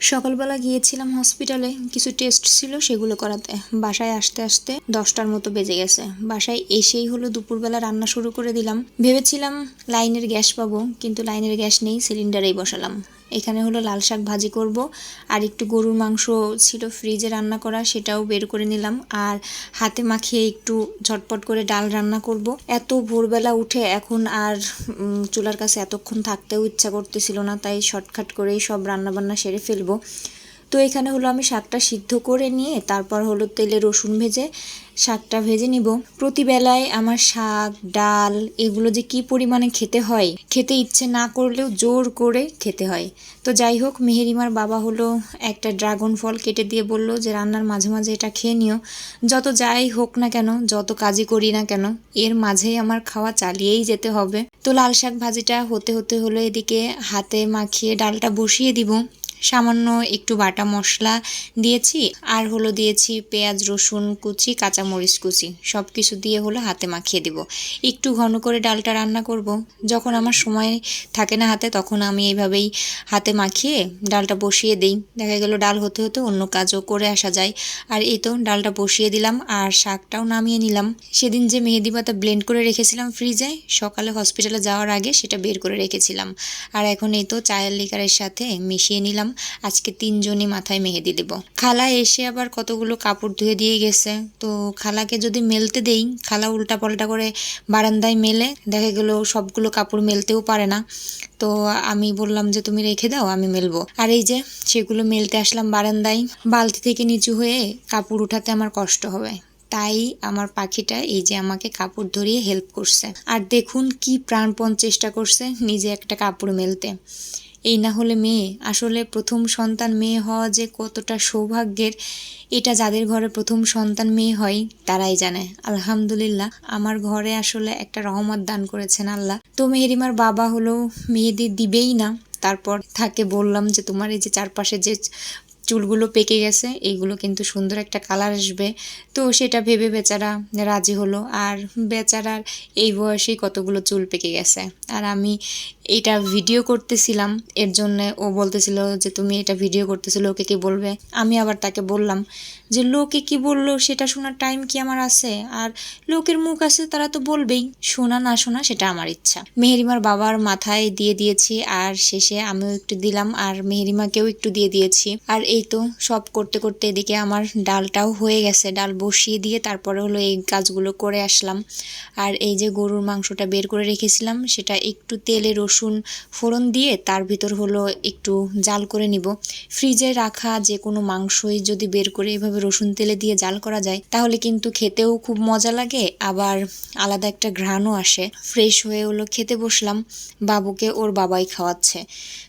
সকালবেলা গিয়েছিলাম হসপিটালে, কিছু টেস্ট ছিল সেগুলো করাতে। বাসায় আসতে আসতে 10টার মতো বেজে গেছে। বাসায় এসেই হলো দুপুরবেলা রান্না শুরু করে দিলাম। ভেবেছিলাম লাইনের গ্যাস পাবো, কিন্তু লাইনের গ্যাস নেই, সিলিন্ডারেই বসালাম। এখানে হলো লাল শাক ভাজি করব, আর একটু গরুর মাংস ছিল ফ্রিজে রান্না করা, সেটাও বের করে নিলাম। আর হাতে মাখিয়ে একটু ঝটপট করে ডাল রান্না করব। এত ভোরবেলা উঠে এখন আর চুলার কাছে এতক্ষণ থাকতেও ইচ্ছা করতেছিল না, তাই শর্টকাট করেই সব রান্নাবান্না সেরে ফেলবো। তো এখানে হলো আমি শাকটা সিদ্ধ করে নিয়ে তারপর হলো তেলে রসুন ভেজে শাকটা ভেজে নিব। প্রতিবেলায় আমার শাক ডাল এগুলো যে কি পরিমাণে খেতে হয়, খেতে ইচ্ছে না করলেও জোর করে খেতে হয়। তো যাই হোক, মেহেরিমার বাবা হলো একটা ড্রাগন ফল কেটে দিয়ে বলল যে রান্নার মাঝে মাঝে এটা খেয়ে নিও। যত যাই হোক না কেন, যত কাজই করি না কেন, এর মাঝেই আমার খাওয়া চালিয়েই যেতে হবে। তো লাল শাক ভাজিটা হতে হতে হলো এদিকে হাতে মাখিয়ে ডালটা বসিয়ে দিব। সামান্য একটু বাটা মশলা দিয়েছি, আর হলো দিয়েছি পেঁয়াজ রসুন কুচি কাঁচামরিচ কুচি, সব কিছু দিয়ে হলো হাতে মাখিয়ে দিব। একটু ঘন করে ডালটা রান্না করব। যখন আমার সময় থাকে না হাতে, তখন আমি এইভাবেই হাতে মাখিয়ে ডালটা বসিয়ে দিই। দেখা গেল ডাল হতে হতে অন্য কাজও করে আসা যায়। আর এই তো ডালটা বসিয়ে দিলাম আর শাকটাও নামিয়ে নিলাম। সেদিন যে মেহেদি পাতা ব্লেন্ড করে রেখেছিলাম ফ্রিজে, সকালে হসপিটালে যাওয়ার আগে সেটা বের করে রেখেছিলাম। আর এখন এই তো চায়ের লিকারের সাথে মিশিয়ে নিলাম। আজকে 3জনই মাথায় মেহেদি দেব। খালা এসে আবার কতগুলো কাপড় ধুয়ে দিয়ে গেছে, তো খালাকে যদি মেলতে দেই, খালা উল্টা পাল্টা করে বারান্দায় মেলে, দেখা গেল সবগুলো কাপড় মেলতেও পারে না। তো আমি বললাম যে তুমি রেখে দাও, আমি মেলবো। আর এই যে সেগুলো মেলতে আসলাম বারান্দায়। বালতি থেকে নিচু হয়ে কাপড় উঠাতে আমার কষ্ট হবে, তাই আমার পাখিটা এই যে আমাকে কাপড় ধরিয়ে হেল্প করছে। আর দেখুন কি প্রাণপণ চেষ্টা করছে নিজে একটা কাপড় মেলতে। এই না হলে মেয়ে, আসলে প্রথম সন্তান মেয়ে হওয়া যে কতটা সৌভাগ্যের, এটা যাদের ঘরে প্রথম সন্তান মেয়ে হয় তারাই জানে। আলহামদুলিল্লাহ, আমার ঘরে আসলে একটা রহমত দান করেছেন আল্লাহ। তো মেহেরিমার বাবা হলো মেহেদি দিবেই না, তারপর তাকে বললাম যে তোমার এই যে চারপাশে যে চুলগুলো পেকে গেছে, এইগুলো কিন্তু সুন্দর একটা কালার আসবে। তো সেটা ভেবে বেচারা রাজি হলো। আর বেচারার এই বয়সেই কতগুলো চুল পেকে গেছে। আর আমি এটা ভিডিও করতেছিলাম, এর জন্য ও বলতেছিল যে তুমি এটা ভিডিও করতেছিল, ওকে কি বলবে। আমি আবার তাকে বললাম যে লোকে কি বললো সেটা শোনার টাইম কি আমার আছে? আর লোকের মুখ আছে, তারা তো বলবেই, শোনা না শোনা সেটা আমার ইচ্ছা। মেহেরিমার বাবার মাথায় দিয়ে দিয়েছি, আর শেষে আমিও একটু দিলাম, আর মেহেরিমাকেও একটু দিয়ে দিয়েছি। আর এই তো সব করতে করতে এদিকে আমার ডালটাও হয়ে গেছে। ডাল বসিয়ে দিয়ে তারপরে হলো এই কাজগুলো করে আসলাম। আর এই যে গরুর মাংসটা বের করে রেখেছিলাম, সেটা একটু তেলে রসুন ফোড়ন দিয়ে তার ভিতর হলো একটু জাল করে নিব। ফ্রিজে রাখা যে কোনো মাংসই যদি বের করে এভাবে রসুন তেলে দিয়ে জাল করা যায়, তাহলে কিন্তু খেতেও খুব মজা লাগে, আবার আলাদা একটা ঘ্রাণও আসে। ফ্রেশ হয়ে হলো খেতে বসলাম। বাবুকে ওর বাবাই খাওয়াচ্ছে।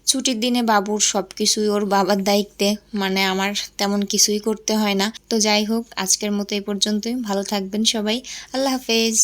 ছুটির দিনে বাবুর সব কিছুই ওর বাবার দায়িত্বে, মানে আমার তেমন কিছুই করতে হয় না। তো যাই হোক, আজকের মতো এই পর্যন্তই। ভালো থাকবেন সবাই। আল্লাহ হাফেজ।